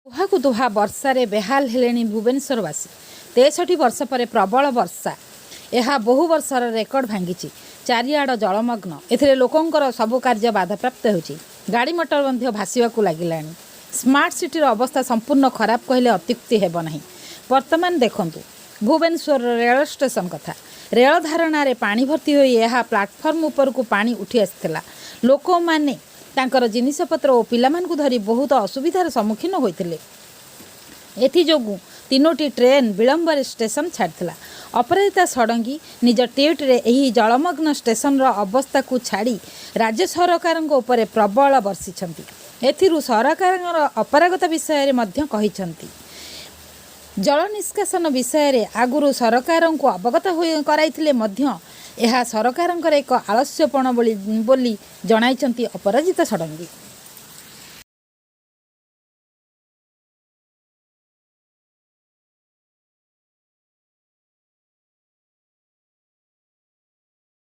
दुहाकु दुहा वर्षारे बेहाल हेलेनी भुवनेश्वरवासी 63 वर्ष पर प्रबल वर्षा यह बहु वर्षर रेकर्ड भांगी चारिआड़ जलमग्न एथिरे लोकंकर सबु कार्य बाधाप्राप्त होची गाड़ी मोटर मध्य भासीवाकू लागिलानी स्मार्ट सिटीर अवस्था संपूर्ण खराब कहले अत्युक्ति हेब नाही। वर्तमान देखंतु भुवनेश्वर रेल स्टेशन कथा रेल धारणार पानी भर्ती होई यह प्लाटफर्म उपर को पानी उठी आसथिला लोक माने तांकर जिनिसपत्र और पिलामानकु धरी बहुत असुविधार सम्मुखीन होइथिले। एथिजोगु तीनोटी ट्रेन विलंबर स्टेशन छाड़िथिला। अपराजिता षडंगी निज ट्विट्रे एही जलमग्न स्टेशन अवस्था को छाड़ी राज्य सरकार उपरे प्रबल बर्षिछंती। एथिरु सरकार अपरागता विषय मध्य कहिछंती। जल निष्कासन विषय रे आगुरु सरकार को अवगत कराइथिले मध्य यह सरकार एक आलस्यपण बोली जणाइछंती अपराजिता षडंगी।